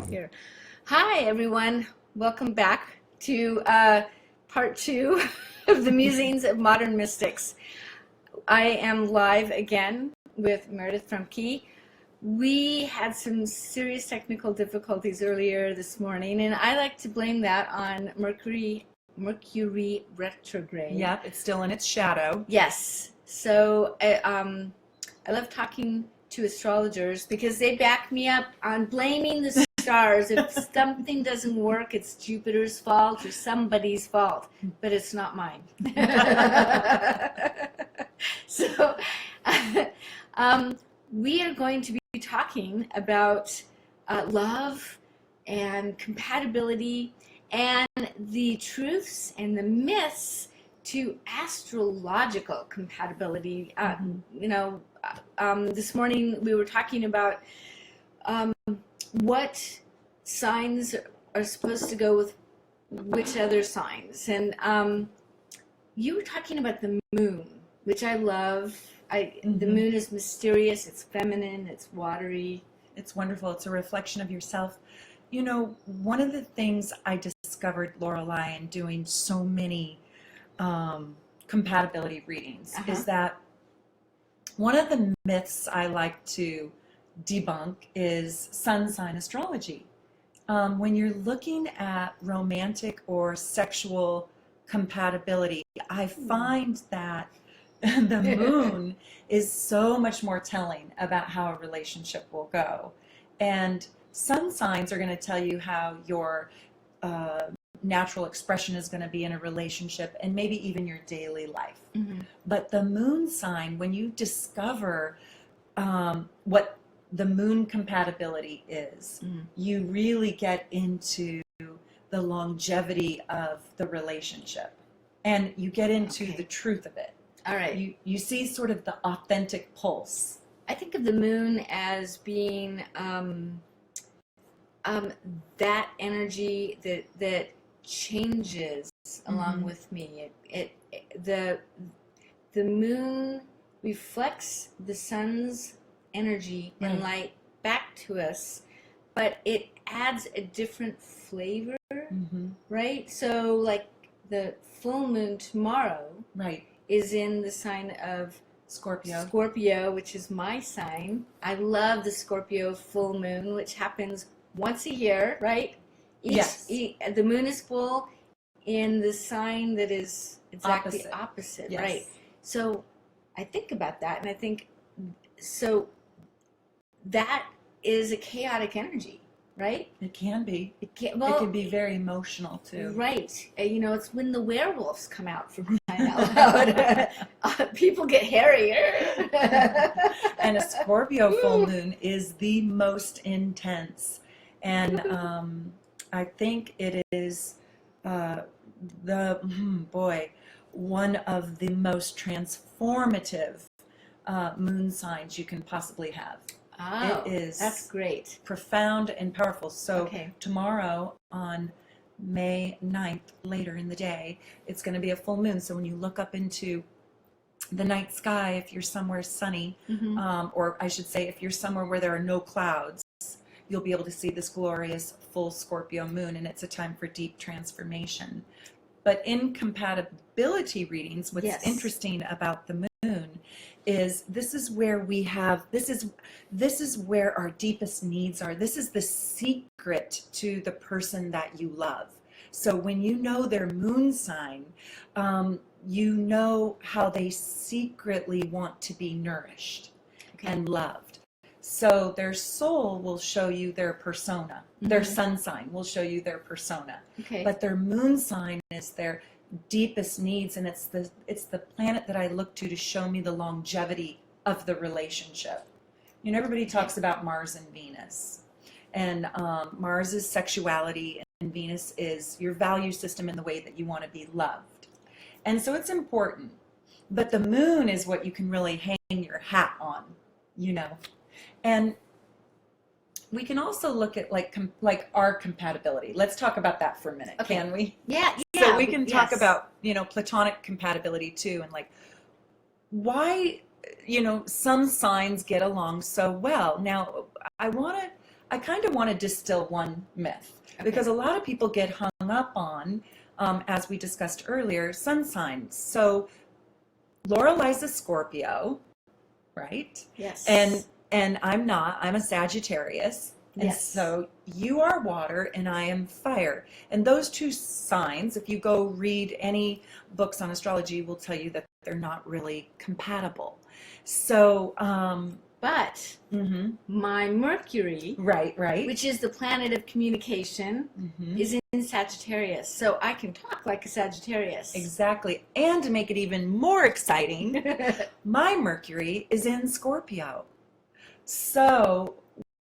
Here. Hi, everyone. Welcome back to part 2 of the Musings of Modern Mystics. I am live again with Meredith from Key. We had some serious technical difficulties earlier this morning, and I like to blame that on Mercury retrograde. Yep, it's still in its shadow. Yes. So I love talking to astrologers because they back me up on blaming the stars. If something doesn't work, it's Jupiter's fault or somebody's fault, but it's not mine. So we are going to be talking about love and compatibility and the truths and the myths to astrological compatibility. This morning we were talking about what signs are supposed to go with which other signs, and you were talking about the moon, which I love. The moon is mysterious, it's feminine, it's watery. It's wonderful. It's a reflection of yourself. You know, one of the things I discovered, Lorelei, in doing so many compatibility readings is that one of the myths I like to debunk is sun sign astrology. When you're looking at romantic or sexual compatibility, I find that the moon is so much more telling about how a relationship will go. And sun signs are going to tell you how your natural expression is going to be in a relationship and maybe even your daily life. But the moon sign, when you discover what the moon compatibility is, you really get into the longevity of the relationship and you get into the truth of it. All right. You see sort of the authentic pulse. I think of the moon as being that energy that changes along with me. The moon reflects the sun's energy and light back to us, but it adds a different flavor, right? So like the full moon tomorrow is in the sign of Scorpio, which is my sign. I love the Scorpio full moon, which happens once a year, right? The moon is full in the sign that is exactly opposite, right? So I think about that, and I think, so that is a chaotic energy, right? It can be. It can be very emotional too. Right. It's when the werewolves come out, for crying out loud. People get hairier. And a Scorpio full moon is the most intense. And I think it is one of the most transformative moon signs you can possibly have. Oh, it is. That's great. Profound and powerful. So tomorrow on May 9th, later in the day, it's going to be a full moon. So when you look up into the night sky, if you're somewhere sunny, or I should say if you're somewhere where there are no clouds, you'll be able to see this glorious full Scorpio moon, and it's a time for deep transformation. But in compatibility readings, what's interesting about the moon is this is where our deepest needs are. This is the secret to the person that you love. So when you know their moon sign, you know how they secretly want to be nourished and loved. So their soul will show you their persona. Their sun sign will show you their persona. But their moon sign is their deepest needs, and it's the planet that I look to show me the longevity of the relationship. You know, everybody talks about Mars and Venus, and Mars is sexuality, and Venus is your value system and the way that you want to be loved. And so it's important. But the moon is what you can really hang your hat on, you know. And we can also look at like our compatibility. Let's talk about that for a minute, can we? Yeah. So we can talk about, platonic compatibility too, and like why, some signs get along so well. Now, I want I kind of want to distill one myth, because a lot of people get hung up on, as we discussed earlier, sun signs. So Lorelei's a Scorpio, right? Yes. And I'm not. I'm a Sagittarius. And Yes. so you are water and I am fire. And those two signs, if you go read any books on astrology, will tell you that they're not really compatible. So, but my Mercury, right, which is the planet of communication, is in Sagittarius. So I can talk like a Sagittarius. Exactly. And to make it even more exciting, my Mercury is in Scorpio. So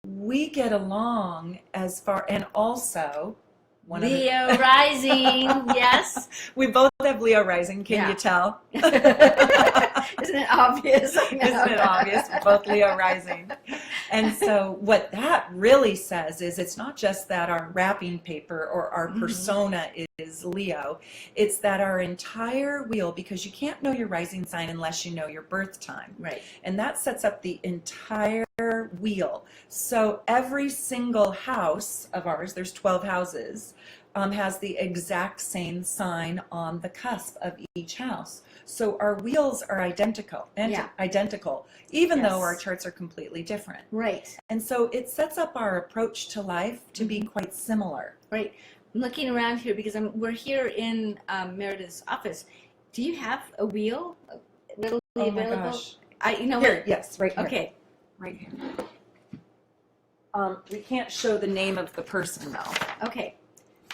we get along as far, and also Leo rising, yes. We both have Leo rising, can you tell? Isn't it obvious? I know. Isn't it obvious? We're both Leo rising. And so what that really says is it's not just that our wrapping paper or our persona is Leo, it's that our entire wheel, because you can't know your rising sign unless you know your birth time. Right. And that sets up the entire wheel. So every single house of ours, there's 12 houses, has the exact same sign on the cusp of each house. So our wheels are identical, even though our charts are completely different. Right. And so it sets up our approach to life to be quite similar. Right. I'm looking around here because we're here in Meredith's office. Do you have a wheel readily available? My gosh. Here, yes, right here. Okay. Right here. We can't show the name of the person though. Okay.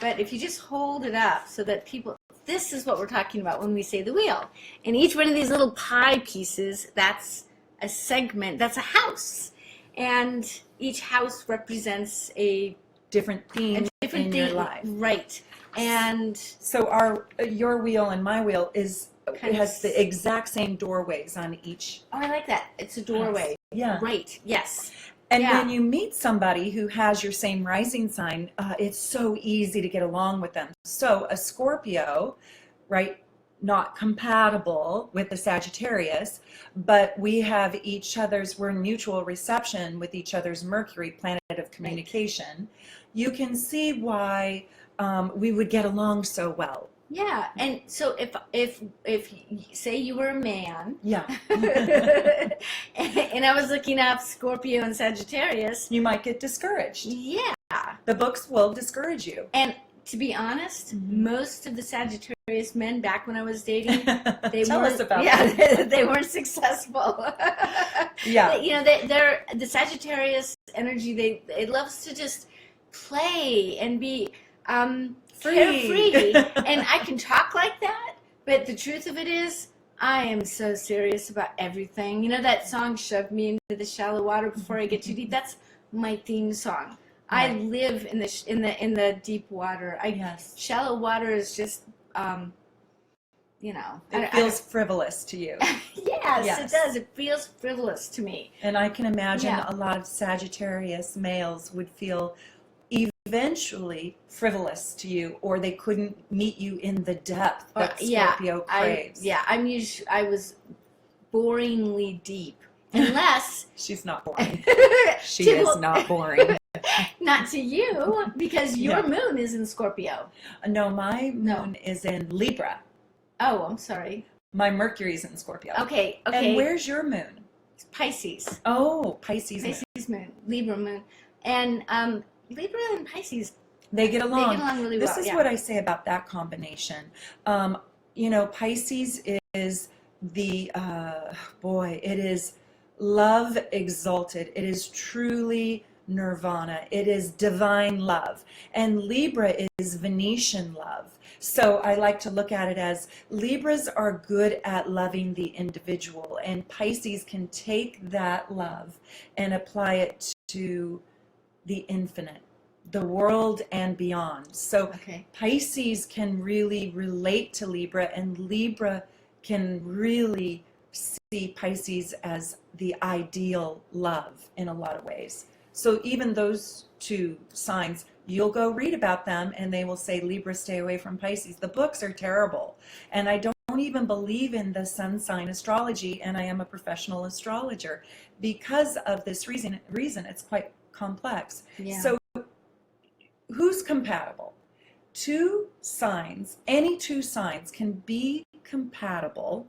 But if you just hold it up so that people, this is what we're talking about when we say the wheel. And each one of these little pie pieces, that's a segment, that's a house. And each house represents a different theme in your life. Right. And so your wheel and my wheel has the exact same doorways on each. Oh, I like that. It's a doorway. House. Yeah. Right. Yes. And when you meet somebody who has your same rising sign, it's so easy to get along with them. So a Scorpio, right, not compatible with the Sagittarius, but we have we're in mutual reception with each other's Mercury, planet of communication. Right. You can see why we would get along so well. Yeah, and so if say you were a man, and I was looking up Scorpio and Sagittarius, you might get discouraged. Yeah, the books will discourage you. And to be honest, most of the Sagittarius men back when I was dating, they Tell us about they weren't successful. They're the Sagittarius energy. It loves to just play and be carefree, and I can talk like that, but the truth of it is I am so serious about everything. You know that song, Shove Me Into the Shallow Water Before I Get Too Deep? That's my theme song. Right. I live in the deep water. Shallow water is just it feels frivolous to you. Yes, it does. It feels frivolous to me. And I can imagine a lot of Sagittarius males would feel eventually frivolous to you, or they couldn't meet you in the depth that Scorpio craves. I was boringly deep, unless she's not boring. She is not boring. Not to you, because your moon is in Scorpio. No, my moon is in Libra. Oh, I'm sorry. My Mercury's in Scorpio. Okay. And where's your moon? It's Pisces. Oh, Pisces moon. Libra moon. And Libra and Pisces, they get along. They get along really well. This is what I say about that combination. Pisces is the it is love exalted. It is truly nirvana. It is divine love. And Libra is Venetian love. So I like to look at it as Libras are good at loving the individual, and Pisces can take that love and apply it to the infinite, the world and beyond. So Pisces can really relate to Libra, and Libra can really see Pisces as the ideal love in a lot of ways. So even those two signs, you'll go read about them and they will say, Libra, stay away from Pisces. The books are terrible. And I don't even believe in the sun sign astrology, and I am a professional astrologer. Because of this reason, it's quite complex. Yeah. So who's compatible? Two signs, any two signs can be compatible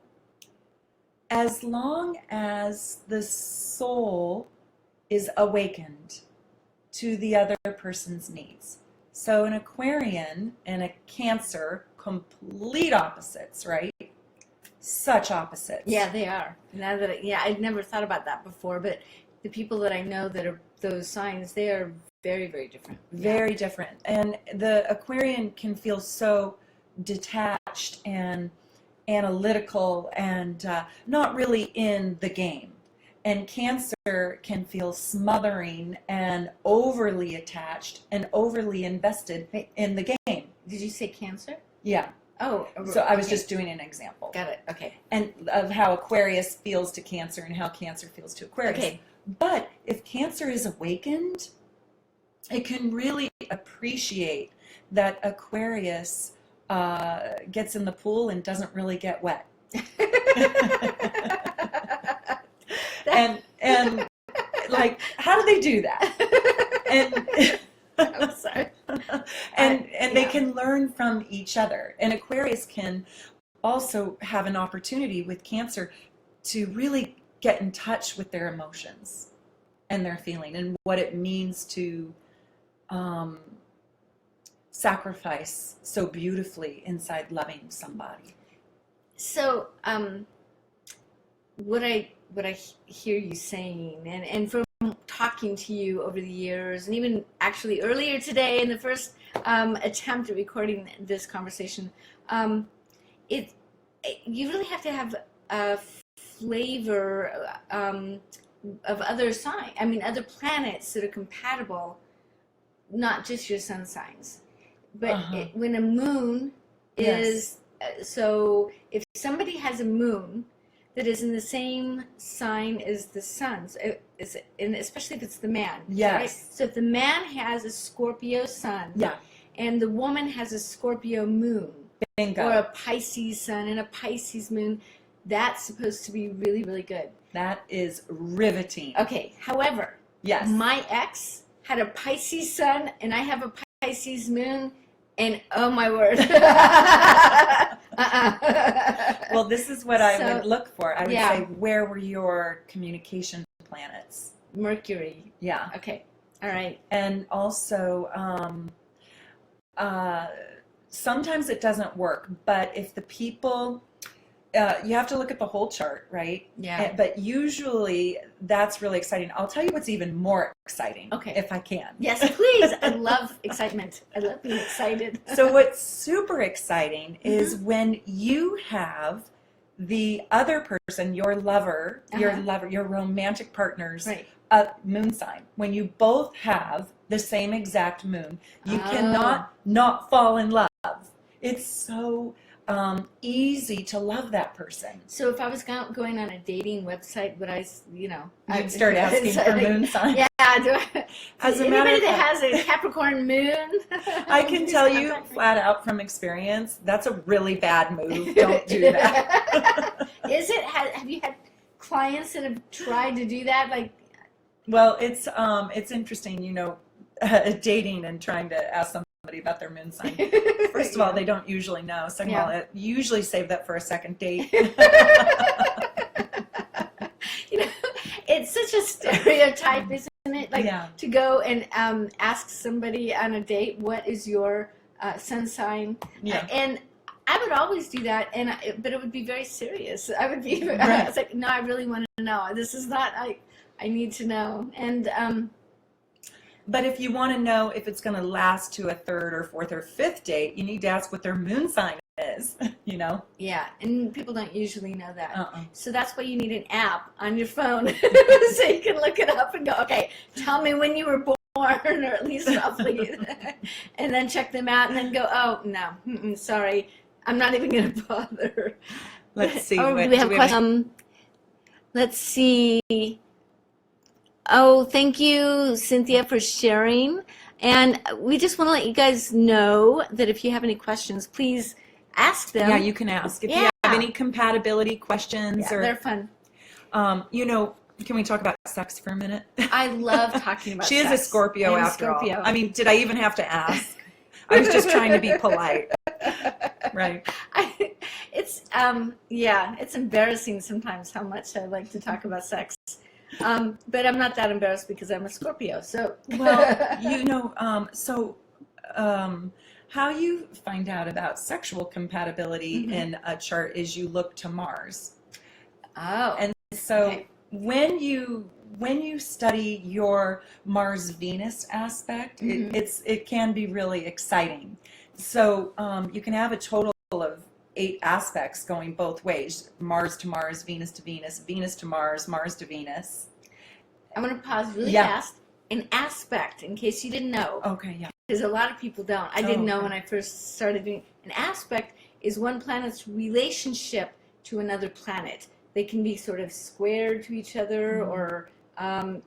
as long as the soul is awakened to the other person's needs. So an Aquarian and a Cancer, complete opposites, right? Such opposites. Yeah, they are. Now that I'd never thought about that before, but the people that I know that are those signs, they are very, very different. Very different. And the Aquarian can feel so detached and analytical and not really in the game. And Cancer can feel smothering and overly attached and overly invested in the game. Did you say Cancer? Yeah. Oh, So I was okay. just doing an example. Got it. Okay. And of how Aquarius feels to Cancer and how Cancer feels to Aquarius. Okay. But if Cancer is awakened, it can really appreciate that Aquarius gets in the pool and doesn't really get wet. and like, how do they do that? And I'm sorry. and they can learn from each other. And Aquarius can also have an opportunity with Cancer to really get in touch with their emotions and their feeling and what it means to sacrifice so beautifully inside loving somebody. So, what I hear you saying, and from talking to you over the years, and even actually earlier today in the first attempt at recording this conversation, you really have to have a flavor of other signs. I mean, other planets that are compatible, not just your sun signs, but when a moon is. So if somebody has a moon that is in the same sign as the sun, and especially if it's the man. Yes. Right? So if the man has a Scorpio sun, and the woman has a Scorpio moon, Bingo. or a Pisces sun and a Pisces moon, that's supposed to be really, really good. That is riveting. Okay. However, yes, my ex had a Pisces sun and I have a Pisces moon. And oh my word. Well, this is what I would look for. I would say, where were your communication planets? Mercury. Yeah. Okay. All right. And also, sometimes it doesn't work, but if the people, you have to look at the whole chart, right? Yeah. But usually that's really exciting. I'll tell you what's even more exciting, okay, if I can. Yes, please. I love excitement. I love being excited. So what's super exciting is when you have the other person, your lover, your romantic partner's moon sign. When you both have the same exact moon, you cannot not fall in love. It's so easy to love that person. So if I was going on a dating website, would You'd start asking for moon signs. Yeah. As a anybody matter of that fact, has a Capricorn moon? I can tell you flat out from experience, that's a really bad move. Don't do that. Is it? Have you had clients that have tried to do that? Like, well, it's interesting, dating and trying to ask somebody about their moon sign. First of all, they don't usually know. Second of all, usually save that for a second date. It's such a stereotype, isn't it? Like to go and ask somebody on a date, what is your sun sign? Yeah. And I would always do that, but it would be very serious. I would be. I was like, no, I really want to know. This is not. I need to know. And but if you want to know if it's going to last to a third or fourth or fifth date, you need to ask what their moon sign is. Yeah, and people don't usually know that. So that's why you need an app on your phone so you can look it up and go, okay, tell me when you were born, or at least roughly, and then check them out and then go, oh no, sorry, I'm not even going to bother. Let's see. Do we have a question? Let's see. Oh, thank you, Cynthia, for sharing. And we just want to let you guys know that if you have any questions, please ask them. Yeah, you can ask. If you have any compatibility questions, or they're fun. Can we talk about sex for a minute? I love talking about She sex. is a Scorpio I'm a after Scorpio. all. I mean, did I even have to ask? I was just trying to be polite. Right. It's embarrassing sometimes how much I like to talk about sex. But I'm not that embarrassed because I'm a Scorpio. So well, how you find out about sexual compatibility in a chart is you look to Mars. Oh. And so okay. when you study your Mars-Venus aspect, it can be really exciting. So you can have a total of 8 aspects going both ways: Mars to Mars, Venus to Venus, Venus to Mars, Mars to Venus. I'm going to pause really fast. An aspect, in case you didn't know. Okay, yeah. Because a lot of people don't. I didn't know when I first started doing. An aspect is one planet's relationship to another planet. They can be sort of squared to each other or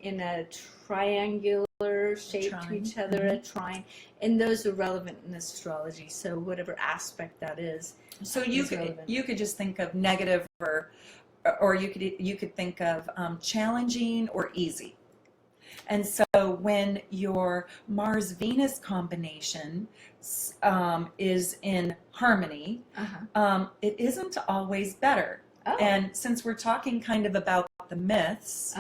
in a triangular shape to each other, a trine. And those are relevant in astrology. So whatever aspect that is. So you could just think of negative or you could think of challenging or easy. And so when your Mars-Venus combination is in harmony, it isn't always better. Oh. And since we're talking kind of about the myths,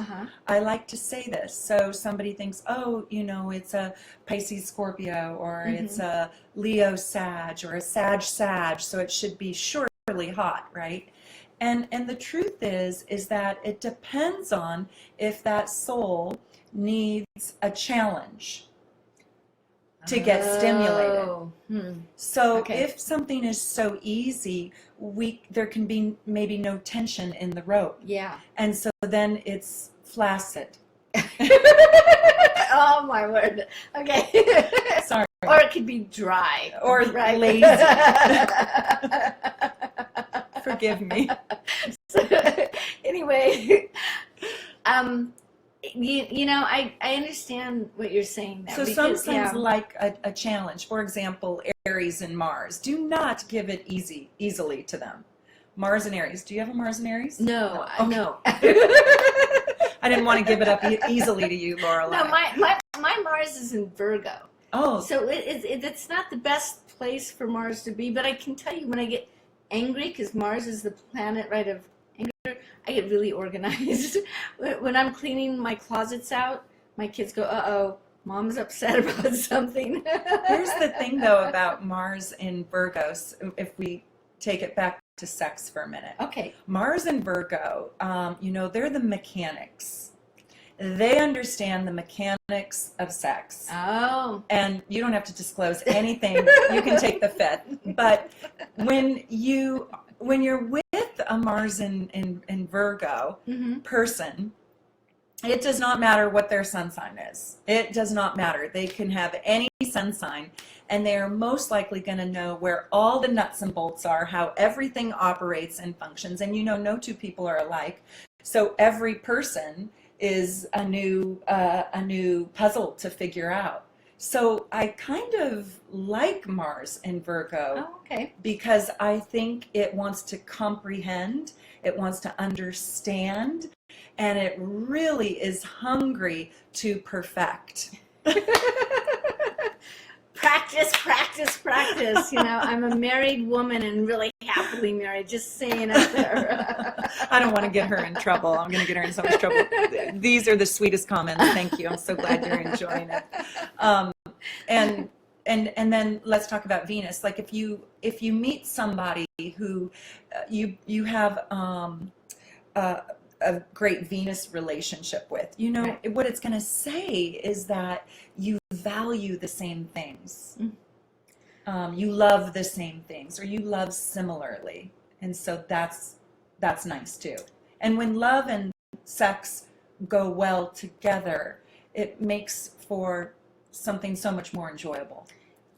I like to say this. So somebody thinks, oh, it's a Pisces Scorpio, or it's a Leo Sag, or a Sag, so it should be surely hot, right? And the truth is that it depends on if that soul needs a challenge to get stimulated. So if something is so easy, there can be maybe no tension in the rope. Yeah. And so then it's flaccid. Oh my word. Okay. Sorry. Or it could be dry. Or lazy. Forgive me. So, anyway, I understand what you're saying there. So some signs like a challenge. For example, Aries and Mars. Do not give it easily to them. Mars and Aries. Do you have a Mars and Aries? No. No. I didn't want to give it up easily to you, Lorelai. No, my Mars is in Virgo. Oh. So it's not the best place for Mars to be, but I can tell you when I get angry, because Mars is the planet, right, of anger, I get really organized. When I'm cleaning my closets out, my kids go, uh-oh, Mom's upset about something. Here's the thing, though, about Mars in Virgo, if we take it back to sex for a minute. Okay. Mars in Virgo, they're the mechanics. They understand the mechanics of sex. Oh. And you don't have to disclose anything. You can take the fifth. But when you're with a Mars in Virgo person, it does not matter what their sun sign is. It does not matter. They can have any sun sign, and they are most likely going to know where all the nuts and bolts are, how everything operates and functions. And no two people are alike. So every person is a new puzzle to figure out. So I kind of like Mars in Virgo because I think it wants to comprehend, it wants to understand, and it really is hungry to perfect. Practice. I'm a married woman and really happily married, just saying out there. I don't want to get her in trouble. I'm going to get her in so much trouble. These are the sweetest comments. Thank you. I'm so glad you're enjoying it. And then let's talk about Venus. Like if you meet somebody who you have a great Venus relationship with, what it's going to say is that you value the same things. You love the same things, or you love similarly. And so that's nice too. And when love and sex go well together, it makes for something so much more enjoyable.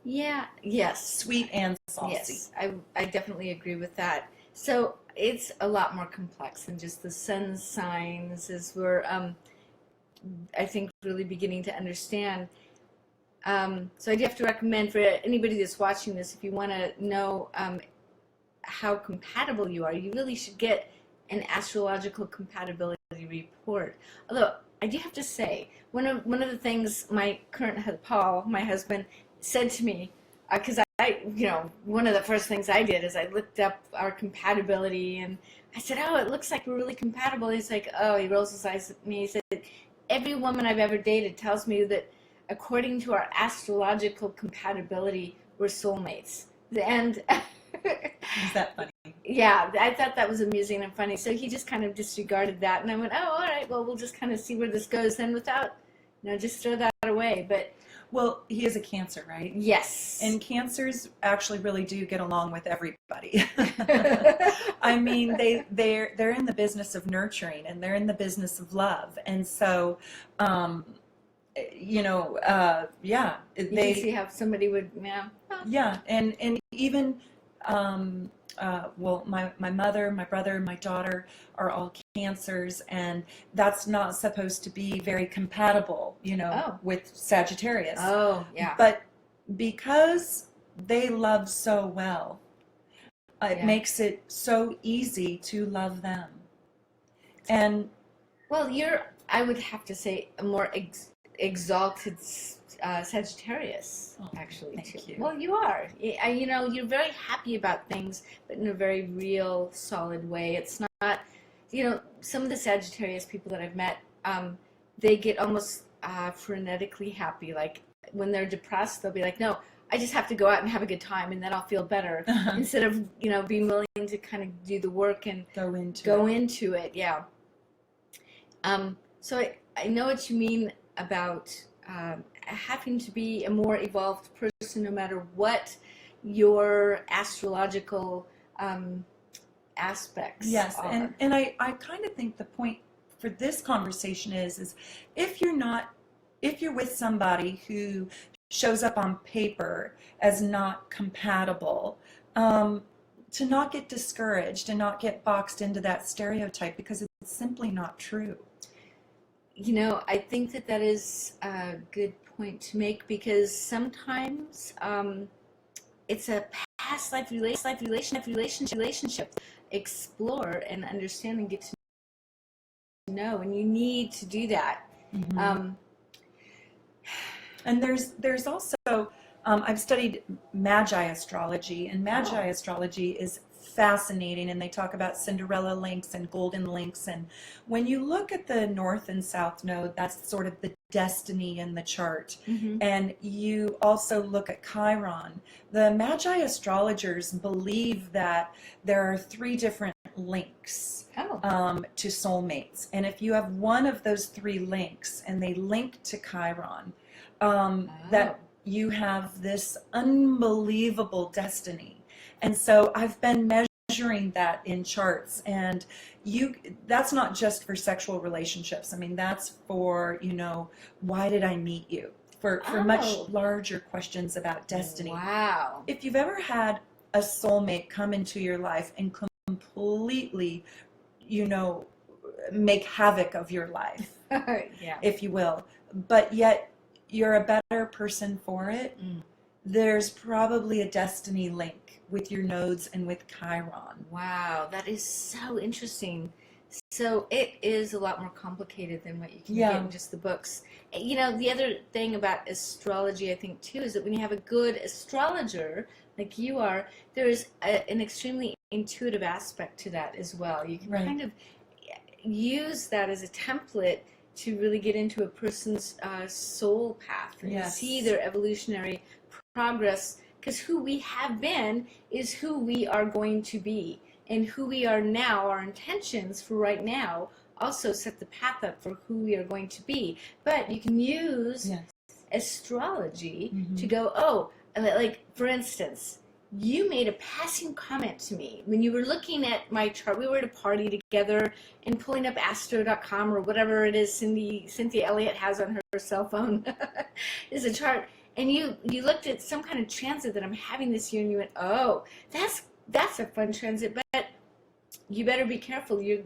Yeah, yes. Sweet and saucy. Yes, I definitely agree with that. So it's a lot more complex than just the sun signs, as we're, I think, really beginning to understand. So I do have to recommend for anybody that's watching this, if you want to know how compatible you are, you really should get an astrological compatibility Report. Although I do have to say, one of the things my current Paul, my husband, said to me, because one of the first things I did is I looked up our compatibility, and I said, "Oh, it looks like we're really compatible." He's like, "Oh," he rolls his eyes at me. He said, "Every woman I've ever dated tells me that according to our astrological compatibility, we're soulmates." And is that funny? Yeah, I thought that was amusing and funny. So he just kind of disregarded that, and I went, "Oh, all right. Well, we'll just kind of see where this goes." Then without, just throw that away. But well, he is a Cancer, right? yes, and Cancers actually really do get along with everybody. I mean, they're in the business of nurturing, and they're in the business of love, and so. Yeah, you can see how somebody would, yeah, and even, well, my mother, my brother, my daughter are all Cancers, and that's not supposed to be very compatible, with Sagittarius. Oh, yeah. But because they love so well, it makes it so easy to love them. And well, I would have to say, a more exalted Sagittarius, actually, too. Thank you. Well, you are. You're very happy about things, but in a very real, solid way. It's not, some of the Sagittarius people that I've met, they get almost frenetically happy. Like when they're depressed, they'll be like, "No, I just have to go out and have a good time, and then I'll feel better." Instead of, being willing to kind of do the work and go into it. Yeah. So I know what you mean about having to be a more evolved person no matter what your astrological aspects are. And I kind of think the point for this conversation is if you're with somebody who shows up on paper as not compatible, to not get discouraged and not get boxed into that stereotype, because it's simply not true. I think that is a good point to make, because sometimes it's a past life relationship. Explore and understand and get to know, and you need to do that. Mm-hmm. And there's also I've studied Magi astrology, and Magi astrology is fascinating, and they talk about Cinderella links and golden links, and when you look at the North and South node, that's sort of the destiny in the chart. Mm-hmm. And you also look at Chiron. The Magi astrologers believe that there are 3 different links to soulmates, and if you have one of those 3 links and they link to Chiron, that you have this unbelievable destiny. And so I've been measuring that in charts, and that's not just for sexual relationships. I mean, that's for, why did I meet you? For much larger questions about destiny. Wow. If you've ever had a soulmate come into your life and completely, make havoc of your life, if you will, but yet you're a better person for it, there's probably a destiny link with your nodes and with Chiron. Wow, that is so interesting. So it is a lot more complicated than what you can get in just the books. The other thing about astrology, I think, too, is that when you have a good astrologer, like you are, there's an extremely intuitive aspect to that as well. You can kind of use that as a template to really get into a person's soul path and see their evolutionary progress, because who we have been is who we are going to be, and who we are now, our intentions for right now, also set the path up for who we are going to be. But you can use astrology to go, like for instance, you made a passing comment to me when you were looking at my chart. We were at a party together and pulling up astro.com or whatever it is Cynthia Elliott has on her cell phone is a chart. And you looked at some kind of transit that I'm having this year, and you went, "Oh, that's a fun transit, but you better be careful. You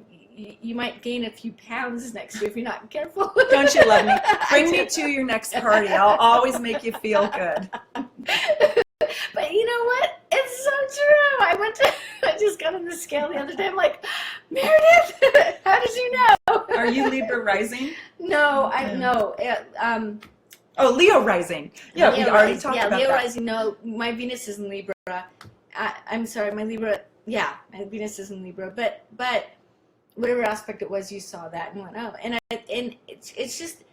might gain a few pounds next year if you're not careful." Don't you love me? Bring me to your next party. I'll always make you feel good. But you know what? It's so true. I just got on the scale the other day. I'm like, "Meredith, how did you know?" Libra rising? No, Oh, Leo rising. Yeah, we already talked about Leo that. rising. No, my Venus is in Libra. I'm sorry, my Libra. Yeah, my Venus is in Libra. But whatever aspect it was, you saw that and went, oh, and it's just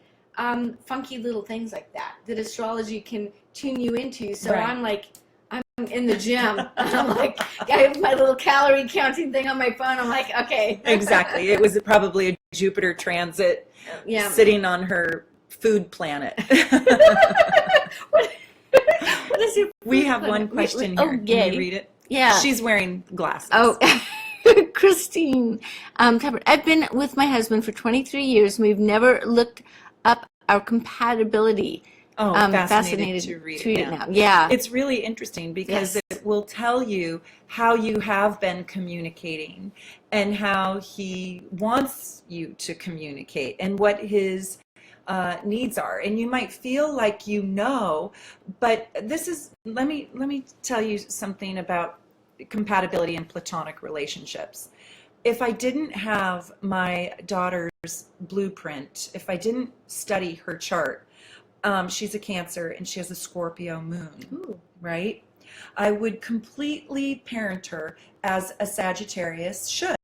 funky little things like that astrology can tune you into. So Right. I'm in the gym. I'm like, I have my little calorie counting thing on my phone. I'm like, okay. Exactly. It was probably a Jupiter transit sitting on her food planet. What is it? We have one question here. Can you read it? Yeah. She's wearing glasses. Oh, Christine. I've been with my husband for 23 years, and we've never looked up our compatibility. Oh, fascinated to read it now. Yeah. It's really interesting because it will tell you how you have been communicating and how he wants you to communicate and what his needs are. And you might feel like you know, but this is, let me tell you something about compatibility in platonic relationships. If I didn't have my daughter's blueprint, if I didn't study her chart, she's a Cancer and she has a Scorpio moon. Ooh. Right? I would completely parent her as a Sagittarius should,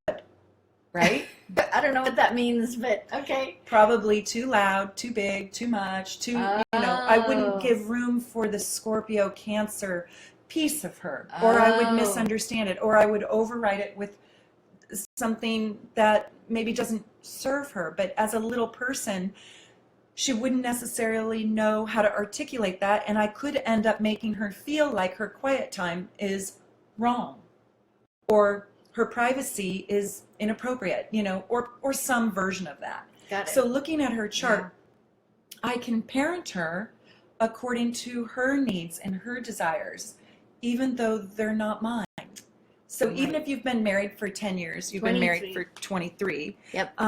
right? I don't know what that means, but okay. Probably too loud, too big, too much, I wouldn't give room for the Scorpio Cancer piece of her, or I would misunderstand it, or I would override it with something that maybe doesn't serve her. But as a little person, she wouldn't necessarily know how to articulate that, and I could end up making her feel like her quiet time is wrong, or her privacy is inappropriate, or some version of that. Got it. So looking at her chart, I can parent her according to her needs and her desires, even though they're not mine. So even if you've been married for 10 years, you've been married for 23. Yep.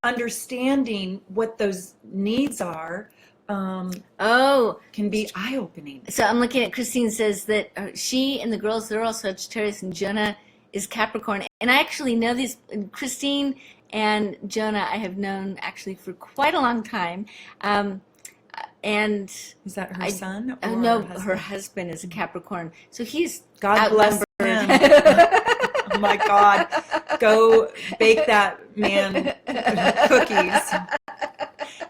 Understanding what those needs are can be eye-opening. So I'm looking at Christine says that she and the girls, they're all Sagittarius, and Jonah is Capricorn. And I actually know these, Christine and Jonah I have known actually for quite a long time. And is that her son? Or no, her husband is a Capricorn. So he's God bless him. Oh my God. Go bake that man cookies.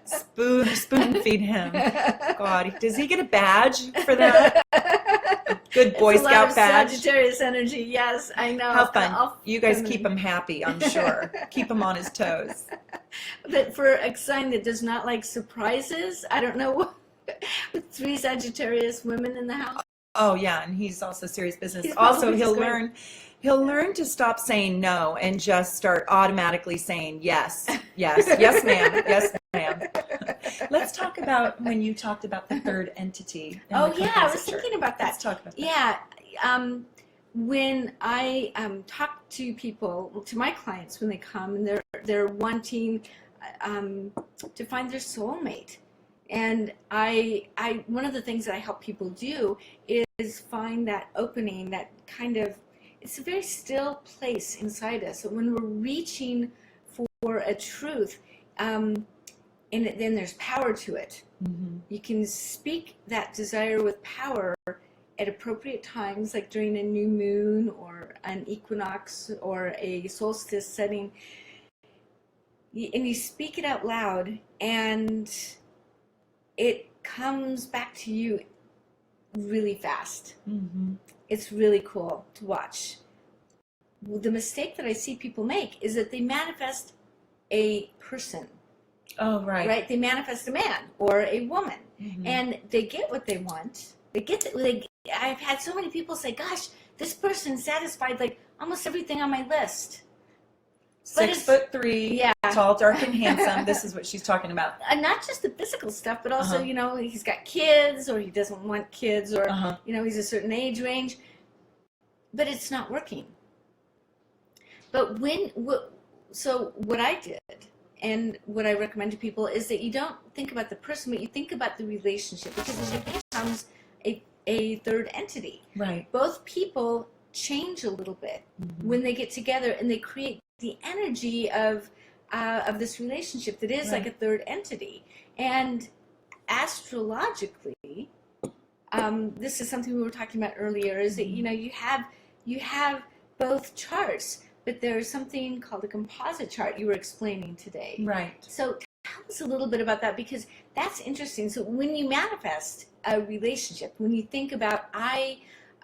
Spoon feed him. God, does he get a badge for that? A good Boy Scout badge? Sagittarius energy, yes, I know. How fun. You guys keep him happy, I'm sure. Keep him on his toes. But for a sign that does not like surprises, I don't know what, with 3 Sagittarius women in the house. Oh yeah, and he's also serious business. Also, he'll learn to stop saying no and just start automatically saying yes, yes, yes ma'am, yes ma'am. Let's talk about when you talked about the third entity. Oh yeah, I was thinking about that. Let's talk about that. Yeah, when I talk to people, to my clients when they come and they're wanting to find their soulmate. And I one of the things that I help people do is find that opening, that kind of, it's a very still place inside us. So when we're reaching for a truth, and then there's power to it. Mm-hmm. You can speak that desire with power at appropriate times, like during a new moon or an equinox or a solstice setting. And you speak it out loud, and it comes back to you really fast. Mm-hmm. It's really cool to watch. The mistake that I see people make is that they manifest a person. Oh, right. Right? They manifest a man or a woman. Mm-hmm. And they get what they want. I've had so many people say, gosh, this person satisfied like almost everything on my list. 6'3", yeah, tall, dark, and handsome. This is what she's talking about. And not just the physical stuff, but also, he's got kids, or he doesn't want kids, or, he's a certain age range. But it's not working. But so what I did, and what I recommend to people, is that you don't think about the person, but you think about the relationship, because it becomes a third entity. Right. Both people change a little bit when they get together, and they create the energy of of this relationship that is Right. like a third entity. And astrologically, this is something we were talking about earlier, is that, you know, you have both charts, but there's something called a composite chart you were explaining today. Right. So tell us a little bit about that, because that's interesting. So when you manifest a relationship, when you think about,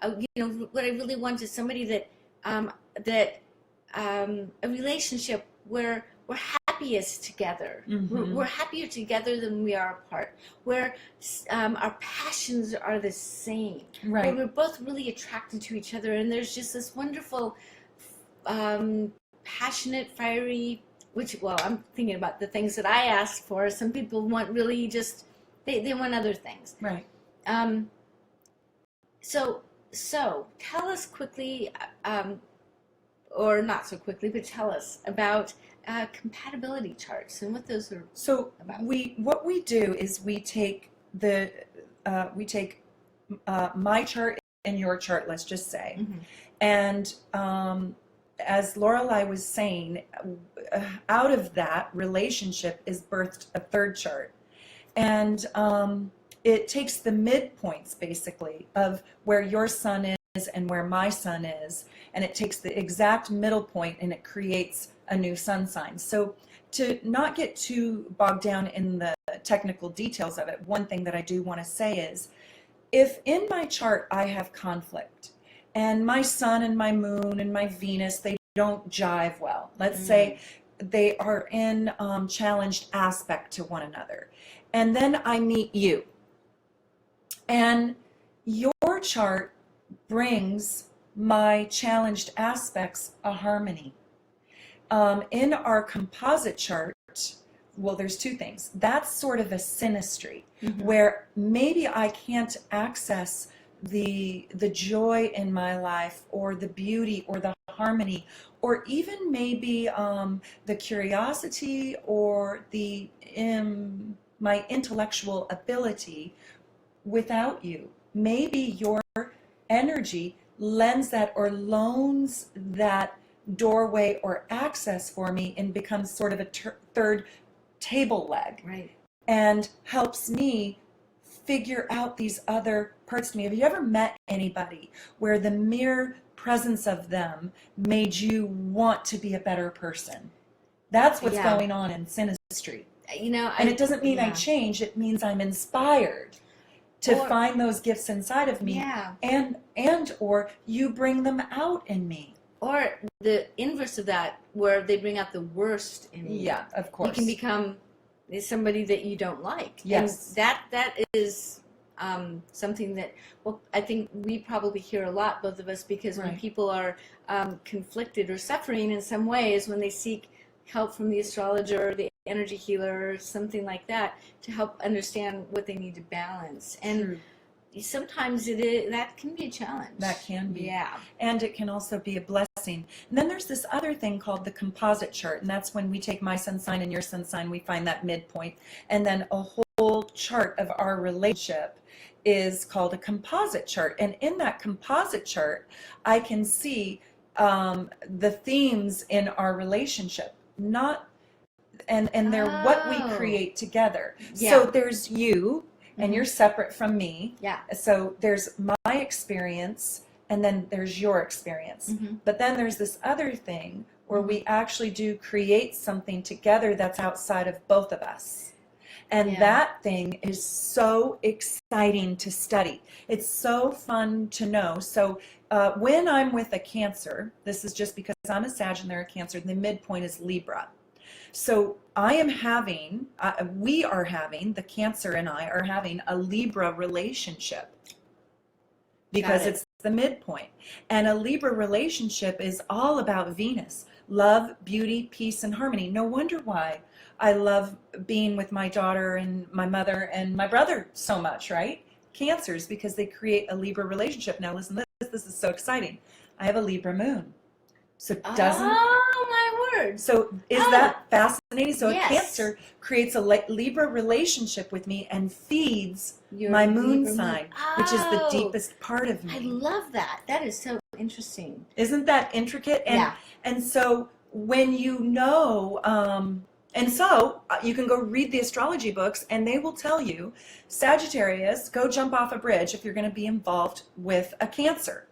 you know, what I really want is somebody that, a relationship where we're happiest together. We're happier together than we are apart. Where our passions are the same. Right. Where we're both really attracted to each other, and there's just this wonderful, passionate, fiery. Well, I'm thinking about the things that I ask for. Some people want really just they want other things. Right. So tell us quickly, or not so quickly, but tell us about compatibility charts and what those are about. What we do is we take my chart and your chart, let's just say, and as Lorelei was saying, out of that relationship is birthed a third chart, and it takes the midpoints basically of where your sun is and where my sun is, and it takes the exact middle point and it creates a new sun sign. So to not get too bogged down in the technical details of it, one thing that I do want to say is, if in my chart I have conflict and my sun and my moon and my Venus, they don't jive well, let's say they are in challenged aspect to one another, and then I meet you, and your chart brings my challenged aspects a harmony. In our composite chart, well, there's two things. That's sort of a synastry, where maybe I can't access the joy in my life, or the beauty, or the harmony, or even maybe the curiosity, or the my intellectual ability without you. Maybe your energy lends that or loans that doorway or access for me and becomes sort of a third table leg, Right. and helps me figure out these other parts to me. Have you ever met anybody where the mere presence of them made you want to be a better person? That's what's going on in synastry. You know, And it doesn't mean I change, it means I'm inspired to find those gifts inside of me, and or you bring them out in me. Or the inverse of that, where they bring out the worst in you. Yeah, of course. You can become somebody that you don't like. Yes. And that is something that, well, I think we probably hear a lot, both of us, because when people are conflicted or suffering in some ways, when they seek help from the astrologer, the energy healer, or something like that, to help understand what they need to balance. And sometimes that can be a challenge. That can be. Yeah. And it can also be a blessing. And then there's this other thing called the composite chart, and that's when we take my sun sign and your sun sign, we find that midpoint, and then a whole chart of our relationship is called a composite chart. And in that composite chart, I can see the themes in our relationship, and they're what we create together. So there's you, and you're separate from me. Yeah. So there's my experience, and then there's your experience. But then there's this other thing where we actually do create something together that's outside of both of us. And that thing is so exciting to study. It's so fun to know. So when I'm with a Cancer, this is just because I'm a Sag and they're a Cancer, the midpoint is Libra. So we are having, the Cancer and I are having a Libra relationship, because it's the midpoint. And a Libra relationship is all about Venus, love, beauty, peace, and harmony. No wonder why I love being with my daughter and my mother and my brother so much, right? Cancers, because they create a Libra relationship. Now listen, this is so exciting. I have a Libra moon. So doesn't... Oh, my word. So is that fascinating? So a Cancer creates a Libra relationship with me and feeds my moon sign, which is the deepest part of me. I love that. That is so interesting. Isn't that intricate? And so when you know, and so you can go read the astrology books and they will tell you, Sagittarius, go jump off a bridge if you're going to be involved with a Cancer.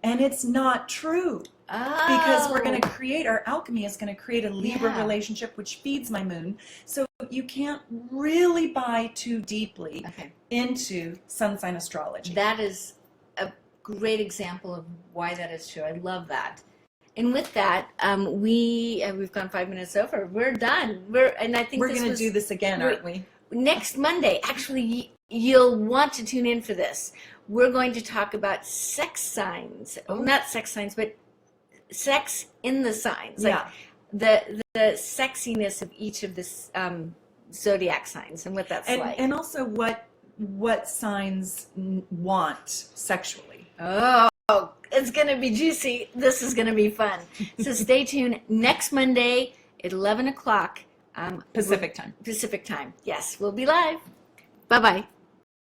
And it's not true. Because we're going to create, our alchemy is going to create a Libra relationship, which feeds my moon. So you can't really buy too deeply into sun sign astrology. That is a great example of why that is true. I love that. And with that, we've gone 5 minutes over. We're done. And I think we're going to do this again, aren't we? Next Monday, actually, you'll want to tune in for this. We're going to talk about sex signs. Oh. Not sex signs, but sex in the signs. Like the sexiness of each of the zodiac signs and what that's like. And also what signs want sexually. Oh, it's going to be juicy. This is going to be fun. So stay tuned next Monday at 11 o'clock. Pacific time. Pacific time. Yes, we'll be live. Bye-bye.